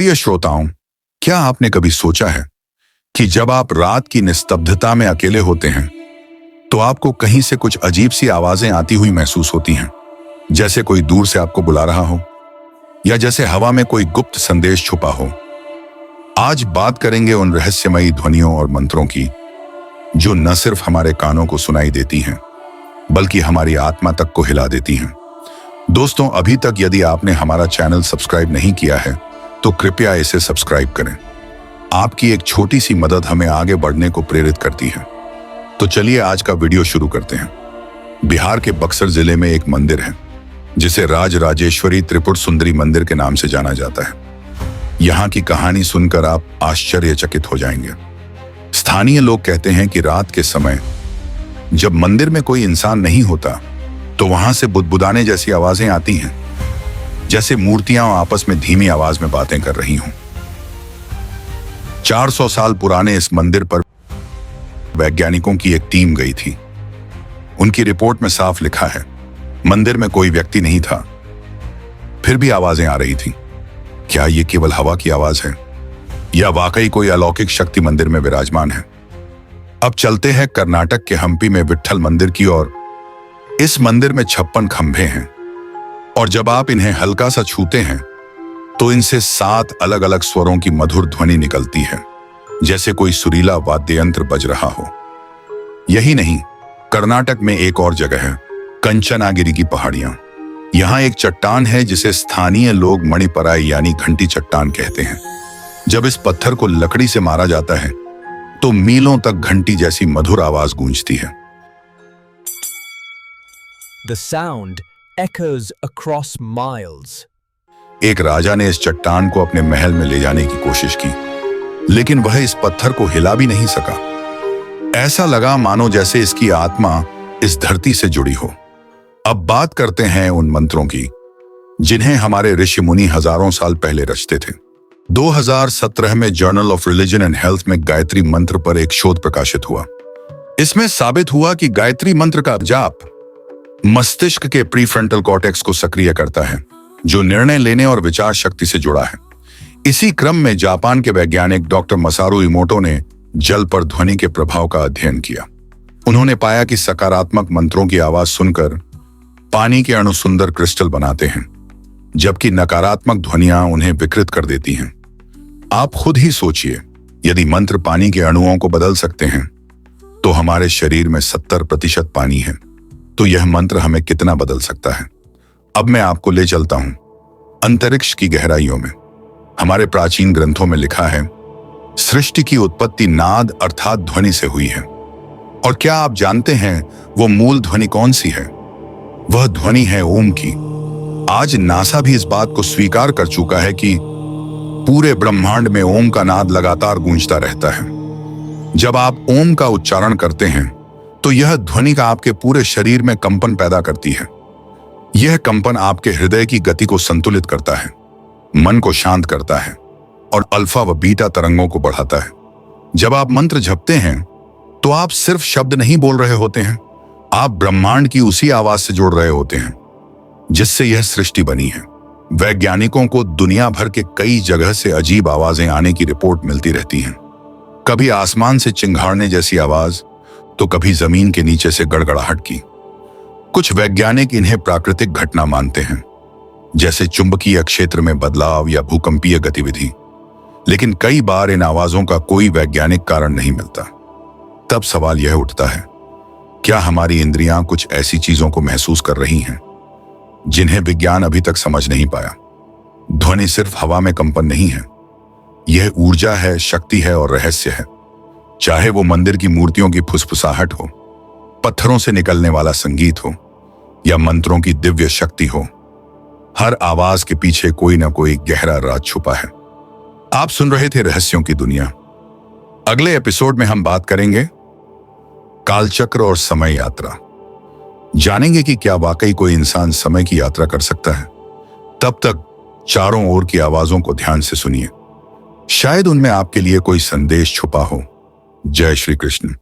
प्रिय श्रोताओं, क्या आपने कभी सोचा है कि जब आप रात की निस्तब्धता में अकेले होते हैं तो आपको कहीं से कुछ अजीब सी आवाजें आती हुई महसूस होती हैं, जैसे कोई दूर से आपको बुला रहा हो या जैसे हवा में कोई गुप्त संदेश छुपा हो। आज बात करेंगे उन रहस्यमयी ध्वनियों और मंत्रों की जो न सिर्फ हमारे कानों को सुनाई देती हैं बल्कि हमारी आत्मा तक को हिला देती हैं। दोस्तों, अभी तक यदि आपने हमारा चैनल सब्सक्राइब नहीं किया है तो कृपया इसे सब्सक्राइब करें। आपकी एक छोटी सी मदद हमें आगे बढ़ने को प्रेरित करती है। तो चलिए आज का वीडियो शुरू करते हैं। बिहार के बक्सर जिले में एक मंदिर है जिसे राज राजेश्वरी त्रिपुर सुंदरी मंदिर के नाम से जाना जाता है। यहाँ की कहानी सुनकर आप आश्चर्यचकित हो जाएंगे। स्थानीय लोग कहते हैं कि रात के समय जब मंदिर में कोई इंसान नहीं होता तो वहां से बुदबुदाने जैसी आवाजें आती हैं, जैसे मूर्तियां आपस में धीमी आवाज में बातें कर रही हों। 400 साल पुराने इस मंदिर पर वैज्ञानिकों की एक टीम गई थी। उनकी रिपोर्ट में साफ लिखा है, मंदिर में कोई व्यक्ति नहीं था, फिर भी आवाजें आ रही थी। क्या ये केवल हवा की आवाज है या वाकई कोई अलौकिक शक्ति मंदिर में विराजमान है? अब चलते हैं कर्नाटक के हम्पी में विट्ठल मंदिर की ओर। इस मंदिर में 56 खंभे हैं और जब आप इन्हें हल्का सा छूते हैं तो इनसे 7 अलग अलग स्वरों की मधुर ध्वनि निकलती है, जैसे कोई सुरीला वाद्य यंत्र बज रहा हो। यही नहीं, कर्नाटक में एक और जगह है, कंचनागिरी की पहाड़ियां। यहां एक चट्टान है जिसे स्थानीय लोग मणिपराई यानी घंटी चट्टान कहते हैं। जब इस पत्थर को लकड़ी से मारा जाता है तो मीलों तक घंटी जैसी मधुर आवाज गूंजती है। The sound echoes across miles. एक राजा ने इस चट्टान को अपने महल में ले जाने की कोशिश की, लेकिन वह इस पत्थर को हिला भी नहीं सका। ऐसा लगा मानो जैसे इसकी आत्मा इस धरती से जुड़ी हो। अब बात करते हैं उन मंत्रों की जिन्हें हमारे ऋषि मुनि हजारों साल पहले रचते थे। 2017 में journal of religion and health में गायत्री मंत्र पर एक शोध प्रकाशित हुआ। इसमें साबित हुआ कि गायत्री मंत्र का जाप मस्तिष्क के प्रीफ्रंटल कॉर्टेक्स को सक्रिय करता है, जो निर्णय लेने और विचार शक्ति से जुड़ा है। इसी क्रम में जापान के वैज्ञानिक डॉक्टर मसारू इमोटो ने जल पर ध्वनि के प्रभाव का अध्ययन किया। उन्होंने पाया कि सकारात्मक मंत्रों की आवाज सुनकर पानी के अणु सुंदर क्रिस्टल बनाते हैं, जबकि नकारात्मक ध्वनियां उन्हें विकृत कर देती हैं। आप खुद ही सोचिए, यदि मंत्र पानी के अणुओं को बदल सकते हैं तो हमारे शरीर में 70% पानी है, तो यह मंत्र हमें कितना बदल सकता है। अब मैं आपको ले चलता हूं अंतरिक्ष की गहराइयों में। हमारे प्राचीन ग्रंथों में लिखा है, सृष्टि की उत्पत्ति नाद अर्थात ध्वनि से हुई है। और क्या आप जानते हैं वो मूल ध्वनि कौन सी है? वह ध्वनि है ओम की। आज नासा भी इस बात को स्वीकार कर चुका है कि पूरे ब्रह्मांड में ओम का नाद लगातार गूंजता रहता है। जब आप ओम का उच्चारण करते हैं तो यह ध्वनि का आपके पूरे शरीर में कंपन पैदा करती है। यह कंपन आपके हृदय की गति को संतुलित करता है, मन को शांत करता है और अल्फा व बीटा तरंगों को बढ़ाता है। जब आप मंत्र जपते हैं तो आप सिर्फ शब्द नहीं बोल रहे होते हैं, आप ब्रह्मांड की उसी आवाज से जुड़ रहे होते हैं जिससे यह सृष्टि बनी है। वैज्ञानिकों को दुनिया भर के कई जगह से अजीब आवाजें आने की रिपोर्ट मिलती रहती हैं। कभी आसमान से चिंगाड़ने जैसी आवाज तो कभी जमीन के नीचे से गड़गड़ाहट की। कुछ वैज्ञानिक इन्हें प्राकृतिक घटना मानते हैं, जैसे चुंबकीय क्षेत्र में बदलाव या भूकंपीय गतिविधि, लेकिन कई बार इन आवाजों का कोई वैज्ञानिक कारण नहीं मिलता। तब सवाल यह उठता है, क्या हमारी इंद्रियां कुछ ऐसी चीजों को महसूस कर रही हैं जिन्हें विज्ञान अभी तक समझ नहीं पाया? ध्वनि सिर्फ हवा में कंपन नहीं है, यह ऊर्जा है, शक्ति है और रहस्य है। चाहे वो मंदिर की मूर्तियों की फुसफुसाहट हो, पत्थरों से निकलने वाला संगीत हो या मंत्रों की दिव्य शक्ति हो, हर आवाज के पीछे कोई ना कोई गहरा राज छुपा है। आप सुन रहे थे रहस्यों की दुनिया। अगले एपिसोड में हम बात करेंगे कालचक्र और समय यात्रा। जानेंगे कि क्या वाकई कोई इंसान समय की यात्रा कर सकता है। तब तक चारों ओर की आवाजों को ध्यान से सुनिए, शायद उनमें आपके लिए कोई संदेश छुपा हो। जय श्री कृष्ण।